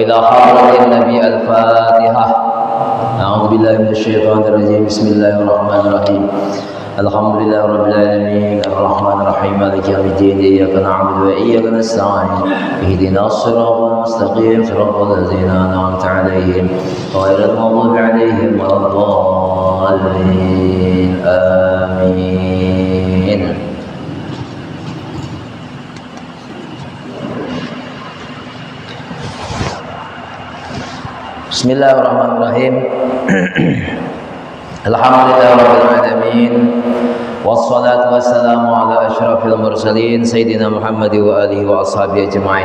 إلى حضرة النبي الفاتحة. أعوذ بالله من الشيطان الرجيم. بسم الله الرحمن الرحيم. الحمد لله رب العالمين الرحمن الرحيم مالك يوم الدين. إياك نعبد وإياك نستعين. اهدنا الصراط المستقيم صراط الذين أنعمت عليهم غير المغضوب عليهم ولا الضالين. آمين. Bismillahirrahmanirrahim. Alhamdulillahirabbil alamin. Wassalatu wassalamu ala asyrafil mursalin sayyidina Muhammad wa alihi wa ashabihi ajma'in.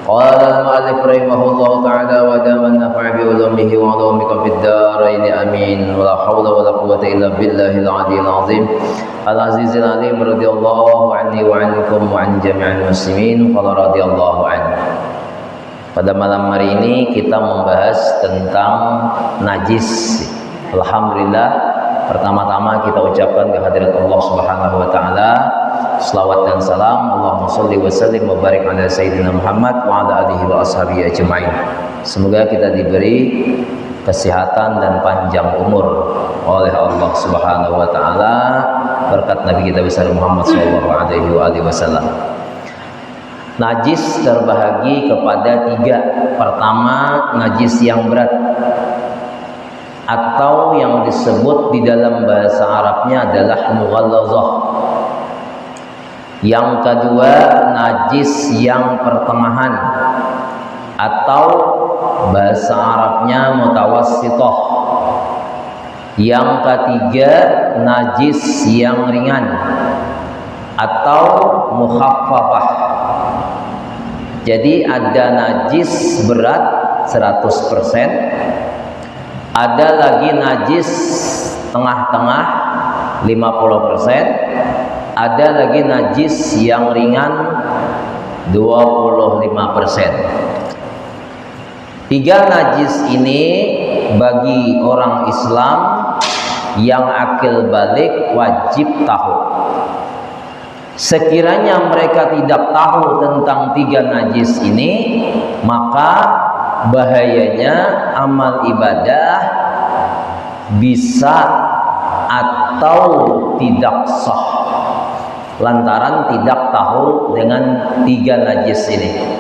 Qala al-mu'allif rahimahullahu ta'ala wa daman nafa'a bi ulumihi wa ulumikum fid dharain amin. Wa la haula wa la quwwata illa billahil aliyyil azim. Al-azizil alim radhiyallahu anni wa ankum wa an jami'il muslimin. Qala radhiyallahu anhu. Pada malam hari ini kita membahas tentang najis. Alhamdulillah, pertama-tama kita ucapkan kehadirat Allah Subhanahu wa taala selawat dan salam. Allahumma shalli wa sallim wa barik ala sayyidina Muhammad wa ala alihi wa ashabihi ajmain. Semoga kita diberi kesehatan dan panjang umur oleh Allah Subhanahu wa taala berkat Nabi kita besar Muhammad sallallahu alaihi wasallam. Najis terbahagi kepada tiga. Pertama, najis yang berat atau yang disebut di dalam bahasa Arabnya adalah mughallazah. Yang kedua, najis yang pertengahan atau bahasa Arabnya mutawassithah. Yang ketiga, najis yang ringan atau mukhaffafah. Jadi ada najis berat 100%, ada lagi najis tengah-tengah 50%, ada lagi najis yang ringan 25%. Tiga najis ini bagi orang Islam yang akil balik wajib tahu. Sekiranya mereka tidak tahu tentang tiga najis ini, maka bahayanya amal ibadah bisa atau tidak sah lantaran tidak tahu dengan tiga najis ini.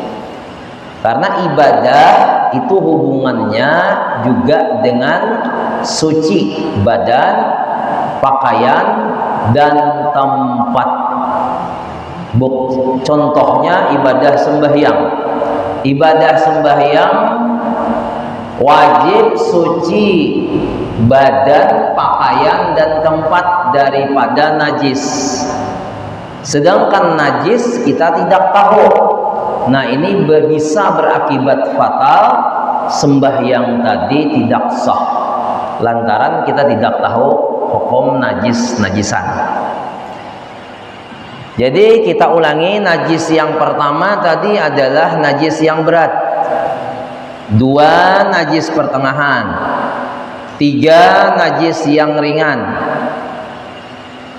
Karena ibadah itu hubungannya juga dengan suci badan, pakaian, dan tempat. Contohnya ibadah sembahyang. Ibadah sembahyang wajib suci badan, pakaian, dan tempat daripada najis. Sedangkan najis kita tidak tahu. Nah, ini bisa berakibat fatal. Sembahyang tadi tidak sah lantaran kita tidak tahu hukum najisan. Jadi kita ulangi, najis yang pertama tadi adalah najis yang berat. Dua, najis pertengahan. Tiga, najis yang ringan.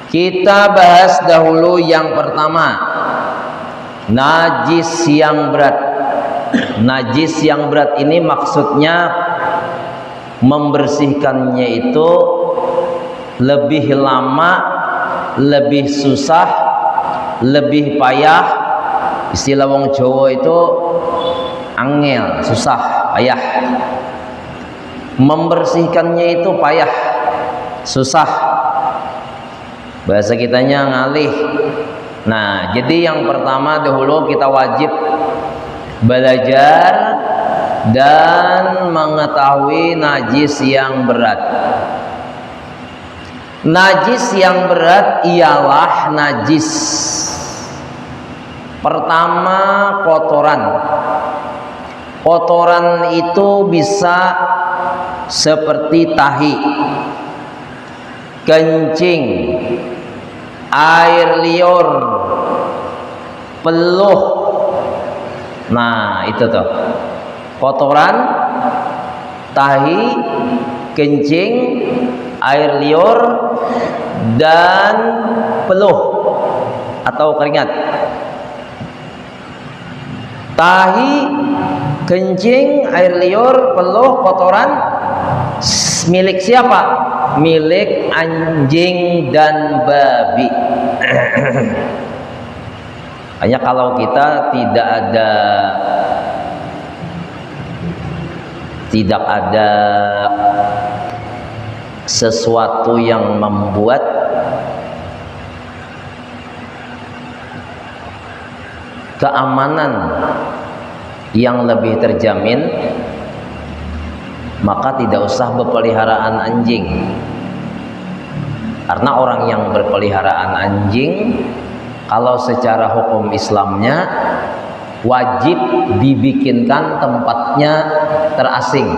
Kita bahas dahulu yang pertama, najis yang berat. Najis yang berat ini maksudnya membersihkannya itu lebih lama, lebih susah, lebih payah. Istilah wong Jawa itu angel, susah, payah. Membersihkannya itu payah, susah. Bahasa kitanya ngalih. Nah, jadi yang pertama dahulu kita wajib belajar dan mengetahui najis yang berat. Najis yang berat ialah najis pertama kotoran. Kotoran itu bisa seperti tahi, kencing, air liur, peluh. Nah, itu tuh kotoran, tahi, kencing, air liur, dan peluh atau keringat. Tahi, Kencing, air liur, peluh, kotoran milik siapa? Milik anjing dan babi. Hanya kalau kita tidak ada sesuatu yang membuat keamanan yang lebih terjamin, maka tidak usah berpeliharaan anjing. Karena orang yang berpeliharaan anjing, kalau secara hukum Islamnya wajib dibikinkan tempatnya terasing.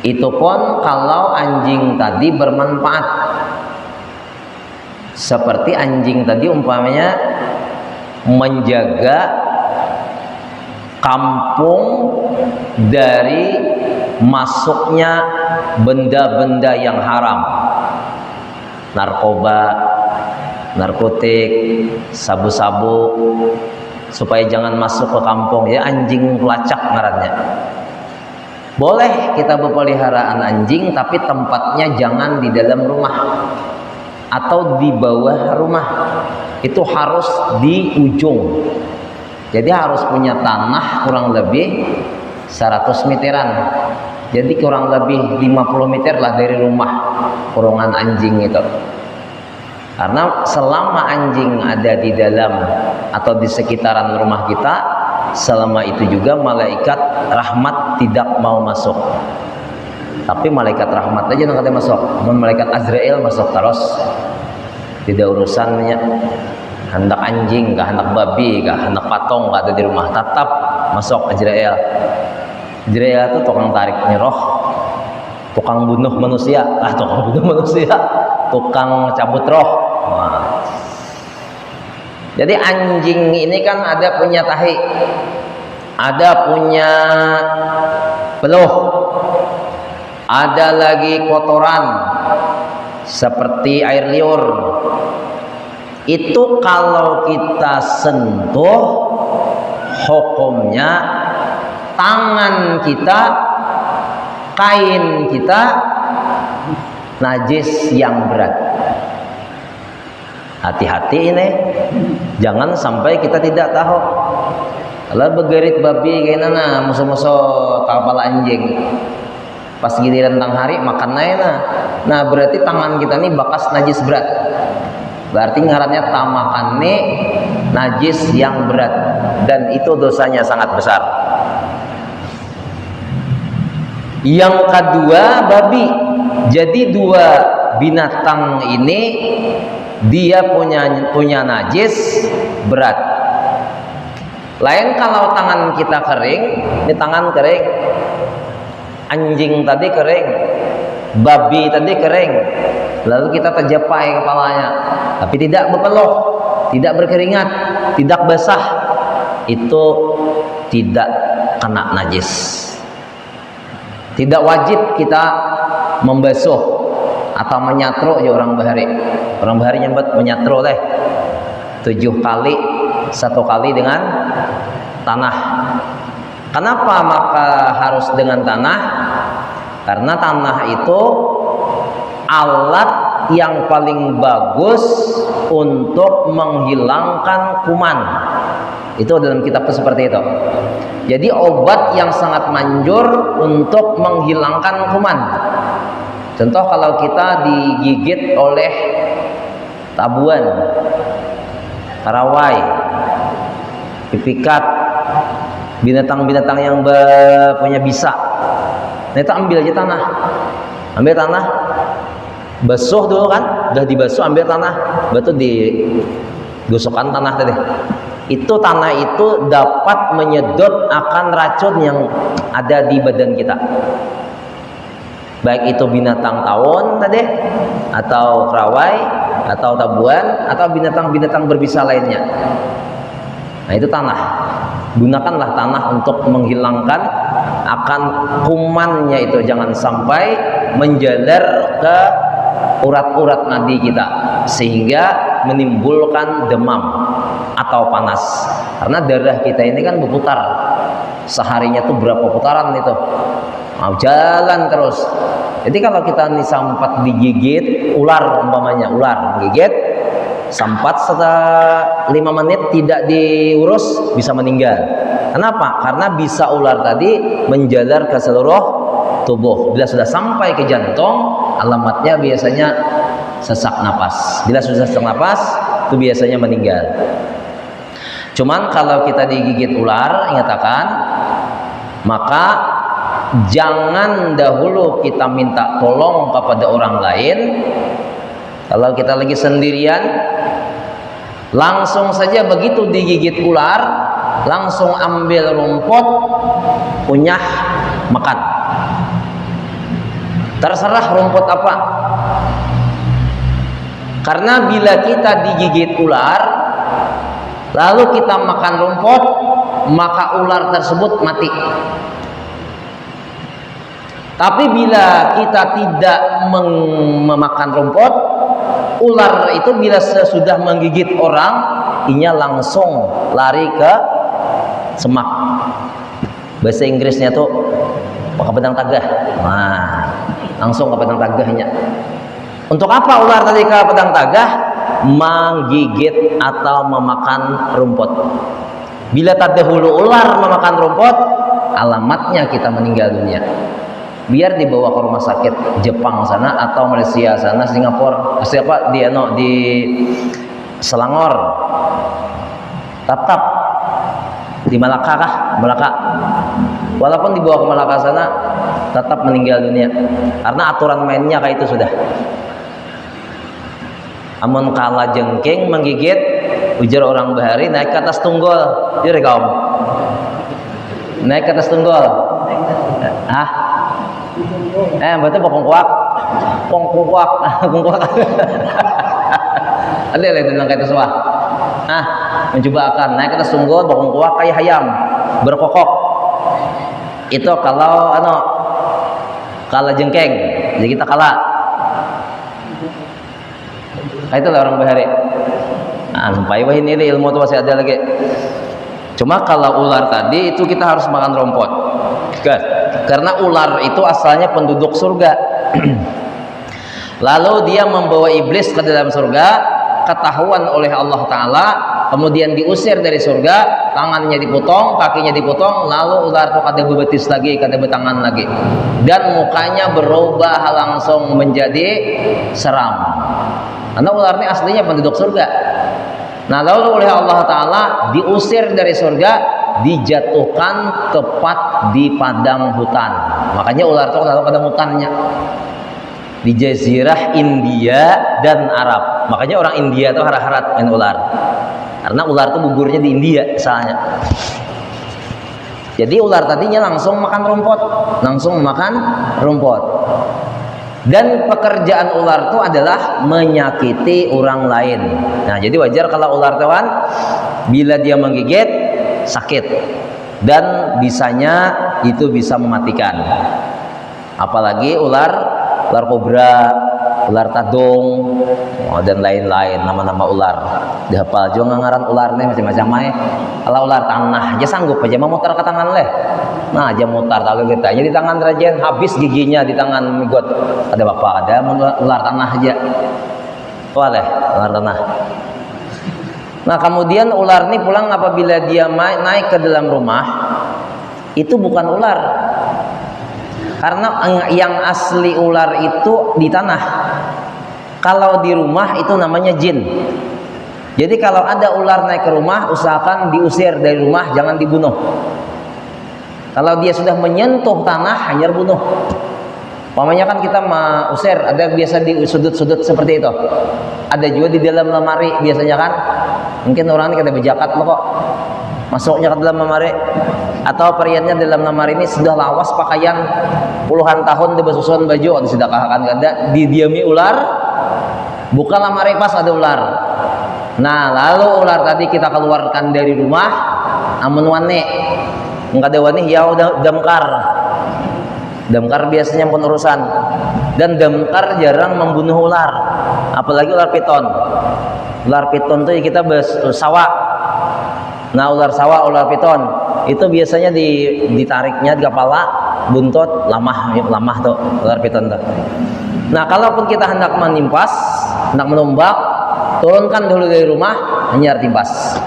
Itu pun kalau anjing tadi bermanfaat. Seperti anjing tadi umpamanya menjaga kampung dari masuknya benda-benda yang haram, narkoba, narkotik, sabu-sabu, supaya jangan masuk ke kampung. Ya, anjing pelacak ngarannya. Boleh kita berpeliharaan anjing, tapi tempatnya jangan di dalam rumah atau di bawah rumah. Itu harus di ujung. Jadi harus punya tanah kurang lebih 100 meteran. Jadi kurang lebih 50 meter lah dari rumah kurungan anjing itu. Karena selama anjing ada di dalam atau di sekitaran rumah kita, selama itu juga malaikat rahmat tidak mau masuk. Tapi malaikat rahmat aja yang katanya masuk. Namun malaikat Azrail masuk terus. Tidak urusannya hendak anjing kah, hendak babi kah, hendak patung kah ada di rumah, tetap masuk Azrail. Azrail itu tukang tarik roh, tukang bunuh manusia, tukang cabut roh. Nah. Jadi anjing ini kan ada punya tahi, ada punya peluh, ada lagi kotoran seperti air liur. Itu kalau kita sentuh, hukumnya tangan kita, kain kita najis yang berat. Hati-hati ini, jangan sampai kita tidak tahu. Kalau begerit babi kayak nana musuh-musuh kepala anjing, pas giliran tang hari makan naik nah berarti tangan kita ini bakas najis berat. Berarti ngarannya tamakan nih najis yang berat, dan itu dosanya sangat besar. Yang kedua, babi. Jadi dua binatang ini dia punya najis berat. Lain kalau tangan kita kering, ini tangan kering, anjing tadi kering, babi tadi kering, lalu kita terjapai kepalanya, tapi tidak berpeluh, tidak berkeringat, tidak basah, itu tidak kena najis. Tidak wajib kita membasuh atau menyatro ya orang bahari. Orang bahari nyebut menyatro 7 kali, 1 kali dengan tanah. Kenapa maka harus dengan tanah? Karena tanah itu alat yang paling bagus untuk menghilangkan kuman. Itu dalam kitab seperti itu. Jadi obat yang sangat manjur untuk menghilangkan kuman. Contoh kalau kita digigit oleh tabuan, karawai, pipikat, binatang-binatang yang punya bisa. Nah itu ambil aja tanah. Ambil tanah, basuh dulu kan, udah dibasuh, ambil tanah, batu digosokkan tanah tadi. Itu tanah itu dapat menyedot akan racun yang ada di badan kita. Baik itu binatang tawon tadi, atau kerawai, atau tabuan, atau binatang-binatang berbisa lainnya. Nah itu tanah. Gunakanlah tanah untuk menghilangkan akan kumannya itu, jangan sampai menjalar ke urat-urat nadi kita sehingga menimbulkan demam atau panas. Karena darah kita ini kan berputar. seharinya tuh berapa putaran itu, mau jalan terus. Jadi kalau kita nih sempat digigit ular, umpamanya ular menggigit, sempat setelah 5 menit tidak diurus bisa meninggal. Kenapa? Karena bisa ular tadi menjalar ke seluruh tubuh. Bila sudah sampai ke jantung, alamatnya biasanya sesak napas. Bila sudah sesak napas, itu biasanya meninggal. Cuman kalau kita digigit ular, nyatakan, maka jangan dahulu kita minta tolong kepada orang lain. Kalau kita lagi sendirian, langsung saja begitu digigit ular, langsung ambil rumput, kunyah, makan. Terserah rumput apa. Karena bila kita digigit ular, lalu kita makan rumput, maka ular tersebut mati. Tapi bila kita tidak memakan rumput, ular itu bila sudah menggigit orang, inya langsung lari ke semak. Bahasa Inggrisnya tuh ke pedang tagah. Nah, langsung ke pedang tagahnya. Untuk apa ular tadi ke pedang tagah? Menggigit atau memakan rumput. Bila terdahulu ular memakan rumput, alamatnya kita meninggal dunia. Biar dibawa ke rumah sakit Jepang sana atau Malaysia sana, Singapura, siapa di Selangor, tetap di Malaka kah? Malaka. Walaupun dibawa ke Malaka sana, tetap meninggal dunia. Karena aturan mainnya kayak itu sudah. Amun kala jengking menggigit, ujar orang bahari naik ke atas tunggul, jadi kaum naik ke atas tunggul. Hah? Berarti pokongkuak, pokongkuak. Ada yang tentang kayak itu mencoba akan naik ke atas tunggul, pokongkuak kayak ayam berkokok. Itu kalau kala jengking, jadi kita kala. Itulah orang bahari. Sampai wah ini ilmu itu masih ada lagi. Cuma kalau ular tadi itu kita harus makan rumput. Karena ular itu asalnya penduduk surga. Lalu dia membawa iblis ke dalam surga, ketahuan oleh Allah Ta'ala, kemudian diusir dari surga, tangannya dipotong, kakinya dipotong, lalu ular itu kada bebetis lagi, kada betangan lagi, dan mukanya berubah langsung menjadi seram. Karena ular ini aslinya penduduk surga. Nah, lalu oleh Allah Ta'ala diusir dari surga, dijatuhkan tepat di padang hutan. Makanya ular itu kalau pada hutannya di jazirah India dan Arab. Makanya orang India itu harat-harat main ular. Karena ular itu gugurnya di India misalnya. Jadi ular tadinya langsung makan rumput. Dan pekerjaan ular itu adalah menyakiti orang lain. Nah, jadi wajar kalau ular tewan bila dia menggigit sakit dan bisanya itu bisa mematikan. Apalagi ular kobra, ular tadung, dan lain-lain nama-nama ular. Dihafal juga ngaran ular nih macam-macam aja. Kalau ular tanah aja sanggup aja memutar ke tangan leh. Nah, aja mutar tahu kita. Jadi tangan rajen habis giginya di tangan migot. Ada bapak ada ular tanah aja. Boleh ular tanah. Nah, kemudian ular ini pulang apabila dia naik ke dalam rumah, itu bukan ular. Karena yang asli ular itu di tanah. Kalau di rumah itu namanya jin. Jadi kalau ada ular naik ke rumah, usahakan diusir dari rumah, jangan dibunuh. Kalau dia sudah menyentuh tanah, hanya bunuh. Pamannya kan kita mau usir, ada biasa di sudut-sudut seperti itu. Ada juga di dalam lemari biasanya kan. Mungkin orang ini kada bejakat loh kok. Masuknya ke dalam lemari. Atau periannya dalam lemari ini sudah lawas pakaian puluhan tahun di basusun baju atau sedekahkan kada didiami ular. Buka lemari pas ada ular. Nah, lalu ular tadi kita keluarkan dari rumah, amun wani. Enggak ada wani ya udah damkar biasanya penurusan, dan damkar jarang membunuh ular, apalagi ular piton tuh kita sawah. Nah, ular sawah, ular piton itu biasanya ditariknya di kepala, buntut, lamah tuh, ular piton tuh. Nah, kalaupun kita hendak menimpas, hendak menumbak, turunkan dulu dari rumah, hanyar timpas.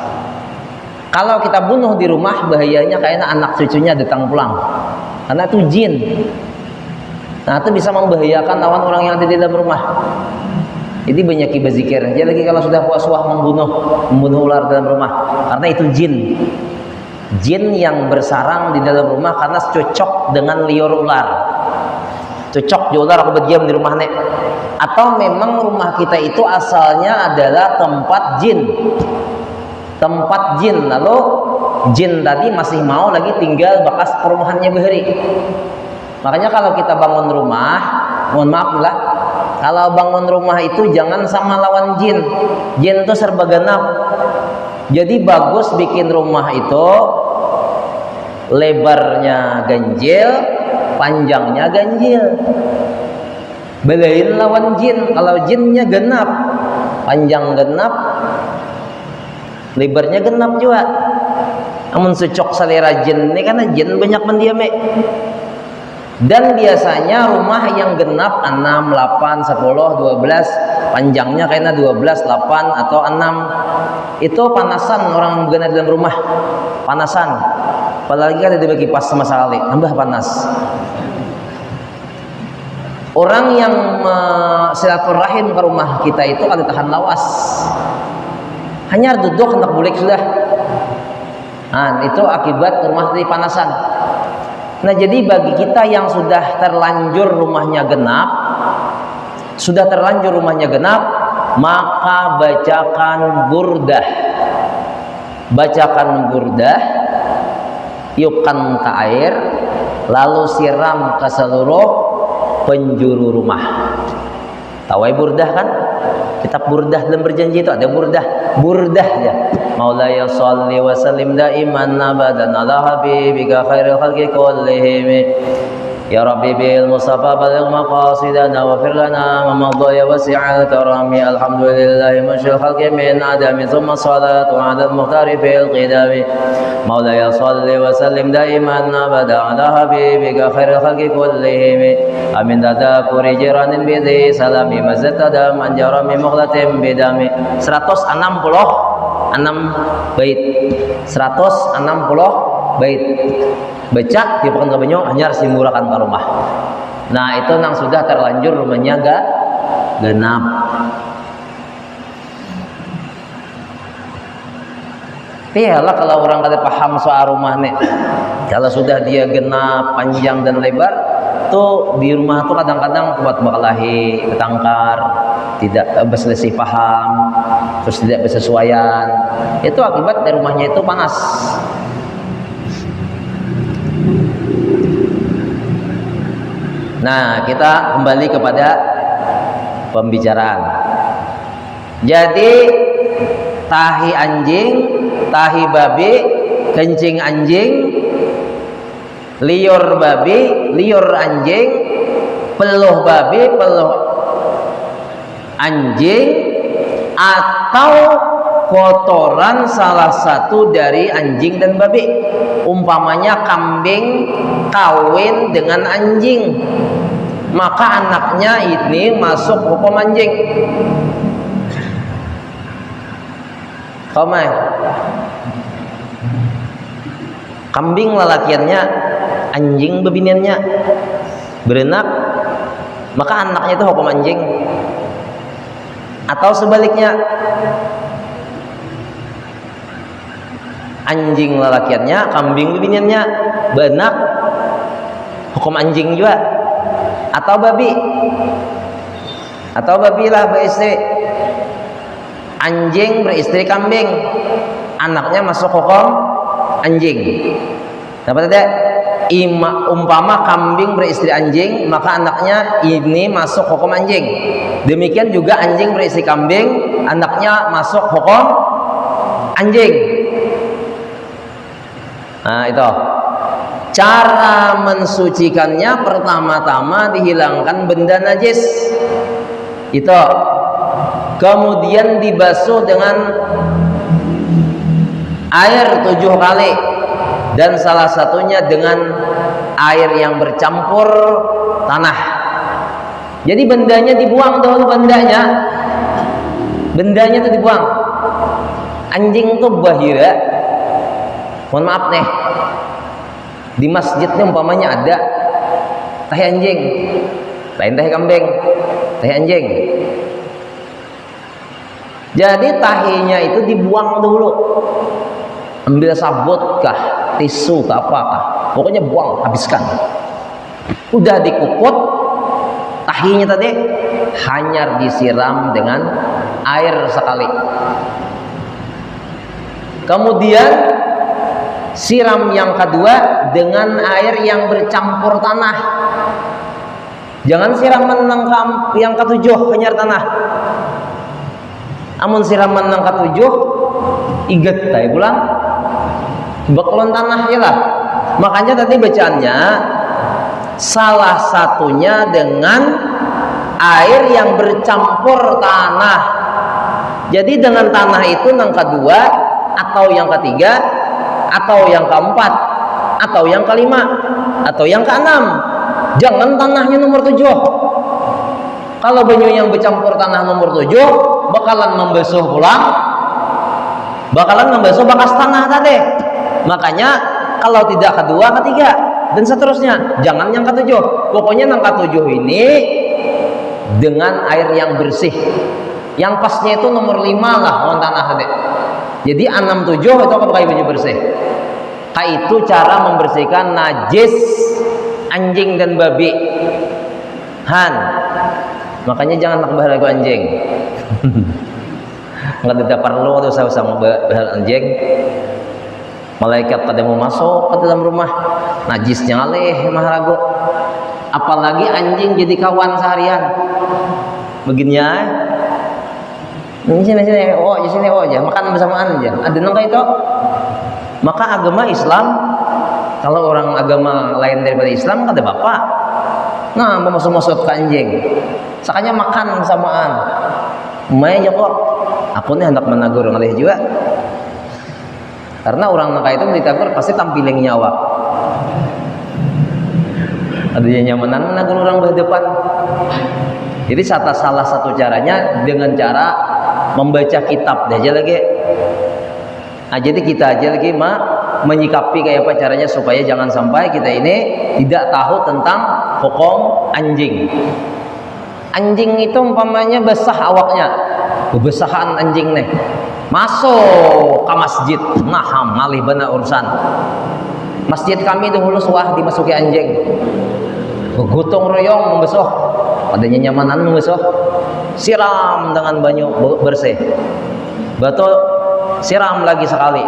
Kalau kita bunuh di rumah, bahayanya kayaknya anak cucunya datang pulang, karena itu jin. Nah, itu bisa membahayakan lawan orang yang ada di dalam rumah. Jadi banyak berzikir aja lagi kalau sudah puas-puas membunuh ular dalam rumah, karena itu jin yang bersarang di dalam rumah karena cocok dengan liur ular. Cocok di ular aku berdiam di rumah nek. Atau memang rumah kita itu asalnya adalah tempat jin, lalu jin tadi masih mau lagi tinggal bekas perumahannya bahari. Makanya kalau kita bangun rumah, mohon maaf lah, kalau bangun rumah itu jangan sama lawan jin. Jin itu serba genap. Jadi bagus bikin rumah itu lebarnya ganjil, panjangnya ganjil. Belain lawan jin. Kalau jinnya genap, panjang genap, lebarnya genap juga. Namun secok selera jin ini karena jin banyak mendiame. Dan biasanya rumah yang genap 6, 8, 10, 12, panjangnya kayaknya 12, 8 atau 6. Itu panasan orang begadang dalam rumah. Panasan. Apalagi kan dibagi kipas sama sekali, tambah panas. Orang yang silaturahim ke rumah kita itu kalau tahan lawas. Hanya duduk hendak bulik sudah. Nah, itu akibat rumah di panasan. Nah, jadi bagi kita yang sudah terlanjur rumahnya genap, maka bacakan burdah. Tiupkan ke air, lalu siram ke seluruh penjuru rumah. Tawai burdah kan? Kitab burdah dalam berjanji itu ada burdah ya. Maulaya sholli wa sallim daiman abadan ala habibika khairil khalqi kullihim. Ya Rabbi bil Mustafa baligh maqasidana wa fir lana ma madha ya wasi'al karami. Alhamdulillahi masyil khalqi min adami thumma salatu ala al-muhtari fil qidami. Maulaya sholli wa sallim daiman abadan ala habibika khairil khalqi kullihim. Amin tadakuri jiranin bidhi salami mazatadam anjarami mughlatim bidami. 166 bait. 160 bait. Baca di pekan kebanyo hanyar simurakan ke rumah. Nah, itu nang sudah terlanjur rumahnya genap. Pialah kalau orang kada paham soal rumah nih. Kalau sudah dia genap, panjang dan lebar, tuh di rumah tuh kadang-kadang buat berkelahi, ketangkar, tidak berselisih paham, terus tidak bersesuaian. Itu akibat dari rumahnya itu panas. Nah, kita kembali kepada pembicaraan. Jadi tahi anjing, tahi babi, kencing anjing, liur babi, liur anjing, peluh babi, peluh anjing, atau kotoran salah satu dari anjing dan babi. Umpamanya kambing kawin dengan anjing, maka anaknya ini masuk hukum anjing. Komai. Kambing lalakiannya, anjing bebiniannya berenak, maka anaknya itu hukum anjing. Atau sebaliknya, anjing lalakiannya, kambing bebiniannya berenak, hukum anjing juga. Atau babi lah beristri, anjing beristri kambing, anaknya masuk hukum anjing. Dapat tidak? Umpama kambing beristri anjing, maka anaknya ini masuk hukum anjing. Demikian juga anjing beristri kambing, anaknya masuk hukum anjing. Nah, itu cara mensucikannya. Pertama-tama dihilangkan benda najis itu, kemudian dibasuh dengan air 7 kali. dan salah satunya dengan air yang bercampur tanah. Jadi bendanya dibuang dahulu, bendanya itu dibuang. Anjing tuh bahira, mohon maaf nih, di masjidnya umpamanya ada teh anjing, lain teh kambing, teh anjing. Jadi tahinya itu dibuang dulu, ambil sabut kah, tisu kah, apakah, pokoknya buang, habiskan. Udah dikukut tahinya tadi, hanya disiram dengan air sekali. Kemudian siram yang kedua dengan air yang bercampur tanah. Jangan siraman yang ketujuh kenyar tanah. Amun siraman yang ketujuh iget tay pulang bekelon tanah ya lah. Makanya tadi bacaannya salah satunya dengan air yang bercampur tanah. Jadi dengan tanah itu yang kedua, atau yang ketiga, atau yang keempat, atau yang kelima, atau yang keenam. Jangan tanahnya nomor 7. Kalau banyu yang bercampur tanah nomor 7 bakalan membasuh pulang, bakalan membasuh bekas tanah tadi. Makanya kalau tidak kedua, ketiga, dan seterusnya, jangan yang ketujuh. Pokoknya yang ketujuh ini dengan air yang bersih. Yang pasnya itu nomor 5 lah lawan tanah tadi. Jadi 6, 7 itu akan pakai baju bersih. Itu cara membersihkan najis anjing dan babi. Makanya jangan nak bahar anjing. Nggak ada perlu tuh sama bahar anjing. Malaikat pada mau masuk ke dalam rumah, najisnya alih maharago. Apalagi anjing jadi kawan seharian. Begininya. Di sini aja, makan bersamaan aja. Ada nangka itu. Maka agama Islam, kalau orang agama lain daripada Islam kata bapak, nah mau masuk ke anjing, sakanya makan bersamaan. Umay aja kok, aku nih hendak menagur ngalih juga. Karena orang nangka itu ditagur pasti tampiling nyawa. Adanya nyamanan menagur orang berdepan. Jadi salah satu caranya dengan cara membaca kitab aja lagi. Nah, jadi kita aja lagi menyikapi kayak apa caranya supaya jangan sampai kita ini tidak tahu tentang hukum anjing. Anjing itu umpamanya basah awaknya, bebesahan anjing nih, masuk ke masjid, ngalih benar urusan. Masjid kami dahulu suah dimasuki anjing, gotong royong membasuh, adanya nyamanan membasuh. Siram dengan banyu bersih, batu siram lagi sekali,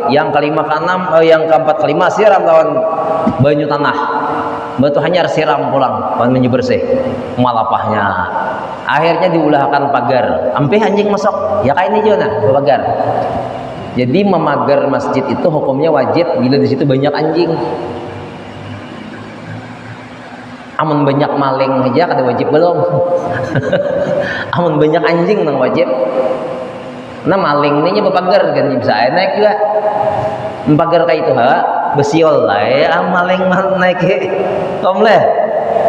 yang kelima keenam, yang keempat kelima siram lawan banyu tanah, batu hanya siram pulang lawan banyu bersih, malapahnya. Akhirnya diulahkan pagar, ampe anjing masuk, ya kayak ini juga nah pagar. Jadi memagar masjid itu hukumnya wajib bila di situ banyak anjing. Amun banyak maling aja kada wajib belum. Amun banyak anjing nang wajib. Nah maling ini berpagar kan bisa naik juga. Pagar kayak itu besiol lah ya maling naik tomleh.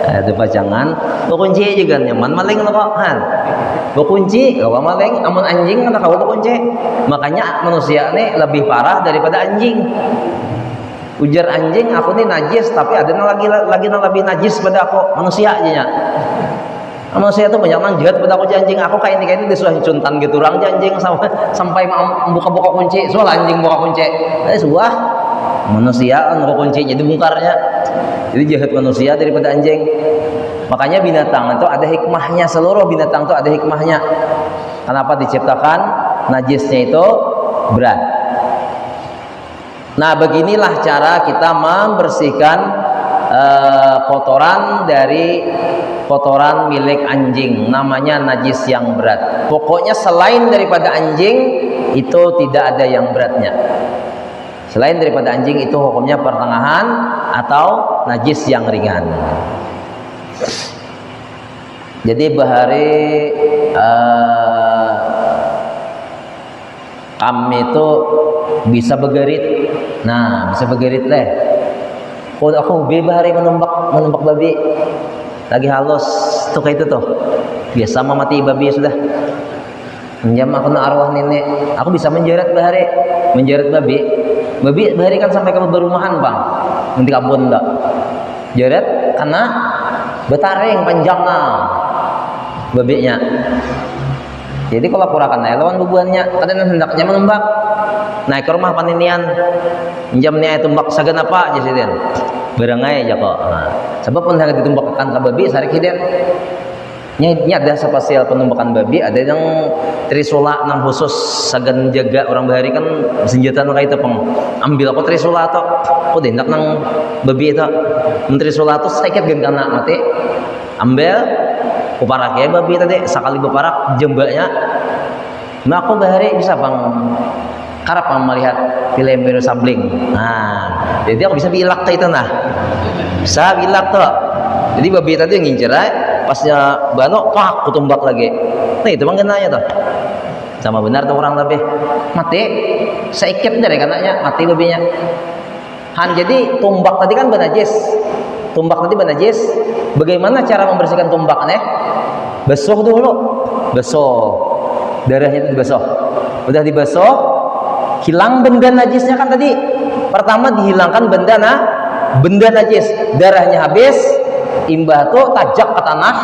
Ada pacangan, kunci juga nyaman maling kok kunci kalau maling, amun anjing kena kau kunci. Makanya manusia ini lebih parah daripada anjing. Ujar anjing, aku nih najis, tapi ada lagi lebih najis pada aku, manusia aja. Manusia tuh banyak manjat pada aku anjing. Aku kayak ini disuruh cuntan gitu orang anjing sampai buka kunci, soal anjing buka kunci. Sebuah manusia buka kunci jadi bungkarnya. Jadi jahat manusia daripada anjing. Makanya binatang itu ada hikmahnya, seluruh binatang itu ada hikmahnya. Kenapa diciptakan najisnya itu berat. Nah, beginilah cara kita membersihkan kotoran dari kotoran milik anjing, namanya najis yang berat. Pokoknya selain daripada anjing itu tidak ada yang beratnya. Selain daripada anjing itu hukumnya pertengahan atau najis yang ringan. Jadi bahari kami itu bisa begerit Nah, bisa begerit leh. Kalau aku bebas hari menumbak babi. Lagi halus tuh kayak itu tuh. Biasa mah mati babi sudah. Menjam aku na arwah nenek. Aku bisa menjerat bahari, menjerat babi. Babi bahari kan sampai ke berumahan, Bang. Nanti kabun enggak. Jerat karena betaring panjangnya babinya. Jadi kalau kurakan lawan bubuannya, kadang hendaknya menumbak. Naik ke rumah paninian, menjamnya tumbak sagan apa aja sih den. Berangai aja kok. Nah, sebab pun hendak ditumbakkan ke babi sarik hiden. Nya ada spesial penumbakan babi, ada yang trisula nang khusus sagan jaga orang bahari kan senjata nu kayak itu peng ambil aku trisula atau oh dendak nang babi itu trisula tuh sakit gen kana mati ambil kuparak ya babi tadi sekali beparak jembaknya nah aku bahari bisa bang karap melihat film Miro Sabling. Nah jadi aku bisa bilak tuh itu nah bisa bilak tuh jadi babi tadi yang ngincer pasnya bano pak kutumbak lagi nah itu bang kenanya tuh sama benar tuh orang lebih mati seikit dari kanaknya mati babinya han jadi tumbak tadi kan benajis tumbak tadi benajis bagaimana cara membersihkan tumbaknya basuh dulu basuh darahnya itu dibasuh udah dibasuh hilang benda najisnya kan tadi pertama dihilangkan benda najis darahnya habis imbah tuh tajak ke tanah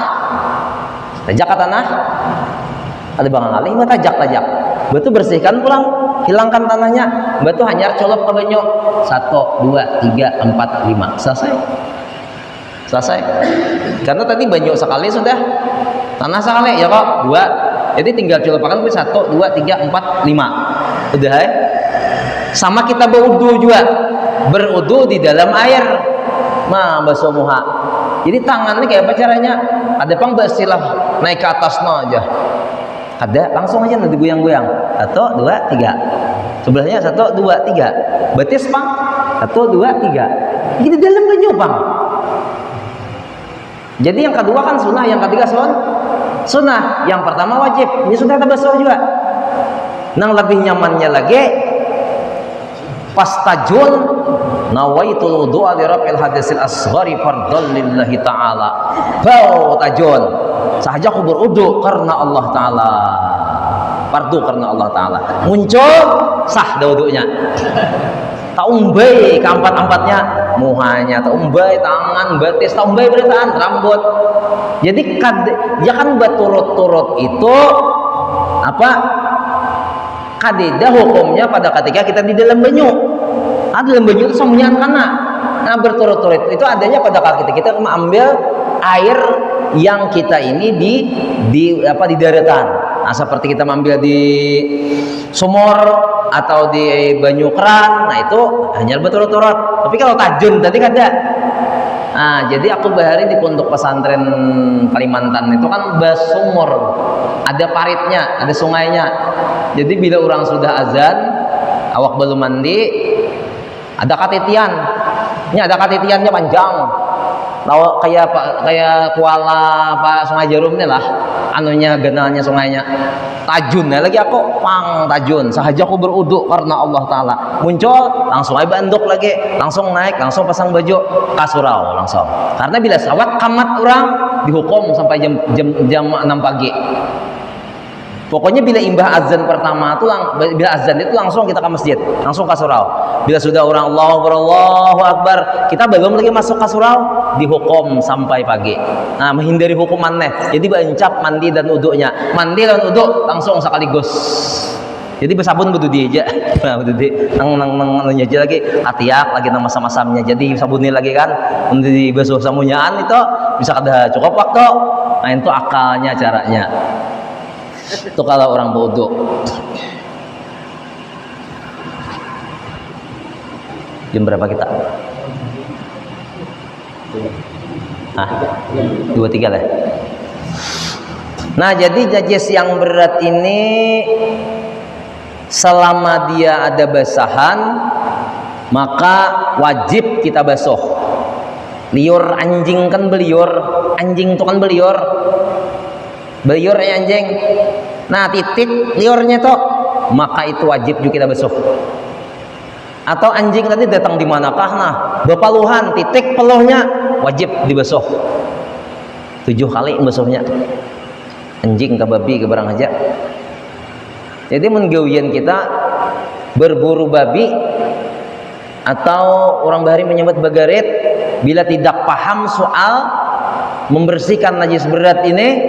ada bangang alih mah tajak batu bersihkan pulang hilangkan tanahnya batu hanyar colok ke banyu 1, 2, 3, 4, 5 selesai karena tadi banyu sekali sudah tanah sekali ya kok 2 jadi tinggal colopakan 1, 2, 3, 4, 5 udah sama kita berudu di dalam air mah basuh muha jadi tangannya kayak apa caranya ada pang basilah naik ke atas no aja ada langsung aja nanti goyang-goyang 1, 2, 3 sebelahnya 1, 2, 3 betis pang 1, 2, 3 jadi dalam banyu pang jadi yang kedua kan sunnah yang ketiga sunnah yang pertama wajib ini sudah ada basuh juga nang lebih nyamannya lagi pas tajun nawaitul wudu'a li raf'il hadasil asghari fardhan lillahi ta'ala bau tajun sahaja aku berudu karena Allah Ta'ala fardu karena Allah Ta'ala muncul sah wudunya taumbai keempat-empatnya muhanya taumbai tangan betis taumbai beritaan rambut jadi ya kan berturut-turut itu apa kadidah hukumnya pada ketika kita di dalam banyu dalam banyu itu sembunyian kana nah berturut-turut itu adanya pada ketika kita mengambil air yang kita ini di daratan nah seperti kita mengambil di sumur atau di banyu keran nah itu hanya berturut-turut tapi kalau tajun tadi kada nah jadi aku bahari di pondok pesantren Kalimantan itu kan sumur ada paritnya ada sungainya jadi bila orang sudah azan awak belum mandi ada katitian ini ada katitiannya panjang kayak kuala Pak Sungai Jarum nih lah anunya genalnya sungainya tajun lagi aku pang tajun sahaja aku berudu karena Allah Ta'ala muncul langsung aja banduk lagi langsung naik langsung pasang baju kasurau langsung karena bila sawat kamat orang dihukum sampai jam 6 pagi pokoknya bila imbah azan pertama itu bila azan itu langsung kita ke masjid langsung ke surau bila sudah orang Allahu Akbar kita belum lagi masuk ke surau dihukum sampai pagi nah menghindari hukuman jadi berencap mandi dan uduknya mandi dan uduk langsung sekaligus jadi bersabun butuh dia aja nah butuh dia nang aja lagi hatiak lagi nama sama-samanya jadi sabunnya lagi kan untuk di basuh samunyaan itu bisa kada cukup waktu nah itu akalnya caranya itu kalau orang bodoh jam berapa kita? 2-3 lah nah jadi najis yang berat ini selama dia ada basahan maka wajib kita basuh liur anjing kan beliur anjing itu kan beliur anjing nah titik liurnya tuh maka itu wajib juga kita basuh Atau anjing tadi datang di manakah? Nah, bepaluhan, titik peluhnya wajib dibasuh 7 kali basuhnya. Anjing ke babi ke barang aja. Jadi menggawian kita berburu babi atau orang bahari menyebut bagarit, bila tidak paham soal membersihkan najis berat ini,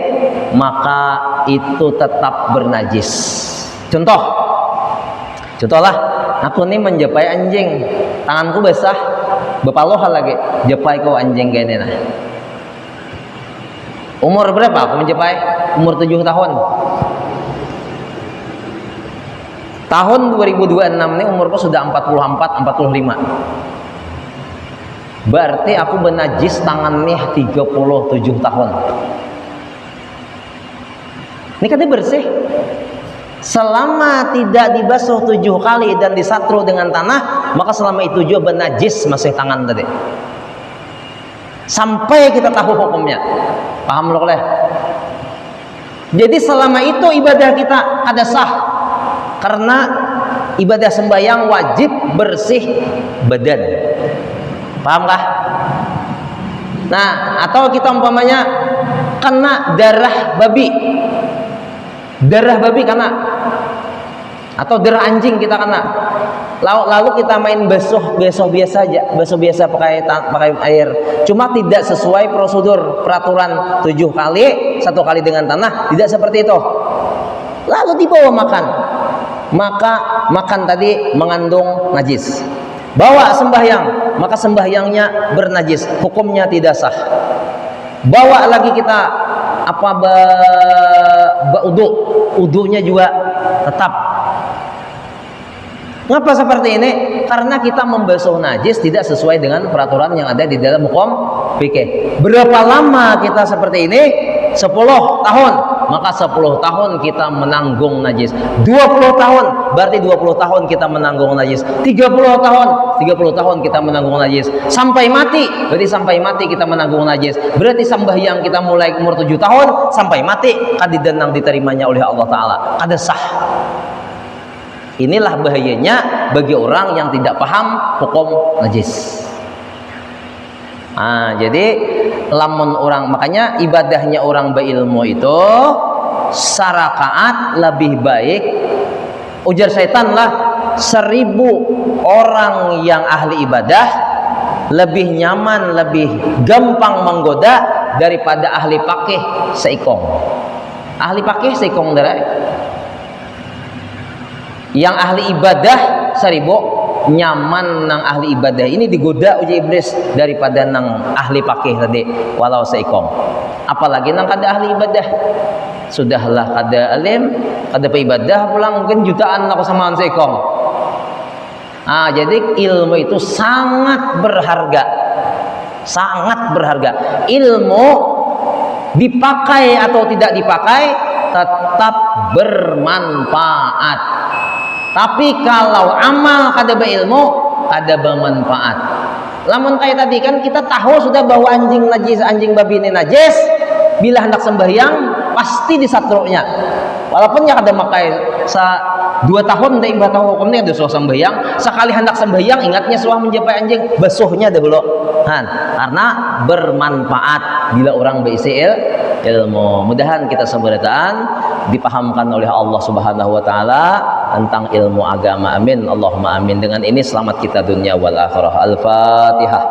maka itu tetap bernajis. Contohlah, aku nih menjepai anjing, tanganku basah, bepaluh lagi, jepai kau anjing kayak ini. Nah, umur berapa aku menjepai? Umur 7 tahun. Tahun 2026 ini umurku sudah 44-45. Berarti aku bernajis tangan nih 37 tahun. Ini kan bersih. Selama tidak dibasuh 7 kali dan disatru dengan tanah, maka selama itu juga bernajis masih tangan tadi. Sampai kita tahu hukumnya. Paham loh oleh? Jadi selama itu ibadah kita ada sah. Karena ibadah sembahyang wajib bersih badan. Pahamkah? Nah, atau kita umpamanya kena darah babi. Darah babi kena. Atau darah anjing kita kena. Lalu kita main basuh biasa aja, basuh biasa pakai air. Cuma tidak sesuai prosedur peraturan 7 kali, 1 kali dengan tanah, tidak seperti itu. Lalu dibawa makan. Maka makan tadi mengandung najis. Bawa sembahyang, maka sembahyangnya bernajis, hukumnya tidak sah. Bawa lagi kita udunya juga tetap. Ngapa seperti ini? Karena kita membasuh najis tidak sesuai dengan peraturan yang ada di dalam hukum fikih. Berapa lama kita seperti ini? 10 tahun. Maka 10 tahun kita menanggung najis. 20 tahun, berarti 20 tahun kita menanggung najis. 30 tahun, 30 tahun kita menanggung najis. Sampai mati, berarti sampai mati kita menanggung najis. Berarti sembahyang kita mulai umur 7 tahun sampai mati kadidenang diterimanya oleh Allah Ta'ala. Kada sah. Inilah bahayanya bagi orang yang tidak paham hukum najis. Jadi lamun orang, makanya ibadahnya orang berilmu itu sarakaat lebih baik. Ujar syaitan lah, 1000 orang yang ahli ibadah lebih nyaman, lebih gampang menggoda daripada ahli pakih seikong. Ahli pakih seikong darah. Yang ahli ibadah 1000 nyaman nang ahli ibadah ini digoda uji iblis daripada nang ahli pakih tadi walau seikong. Apalagi nang kada ahli ibadah. Sudahlah kada alim, kada ibadah pulang mungkin jutaan aku samaan seikong. Jadi ilmu itu sangat berharga. Sangat berharga. Ilmu dipakai atau tidak dipakai tetap bermanfaat. Tapi kalau amal kada berilmu, kada bermanfaat. Lamun kayak tadi kan kita tahu sudah bahwa anjing najis, anjing babi ini najis. Bila hendak sembahyang pasti disatrunya. Walaupun ya kada makai 2 tahun dah imbah tahu hukumnya ada suah sembahyang. Sekali hendak sembahyang ingatnya suah menjapai anjing, basuhnya dahulu. Karena bermanfaat bila orang berisi ilmu. Mudahan kita seberataan dipahamkan oleh Allah Subhanahu wa taala tentang ilmu agama. Amin. Allahumma amin. Dengan ini selamat kita dunia wal akhirah. Al-Fatihah.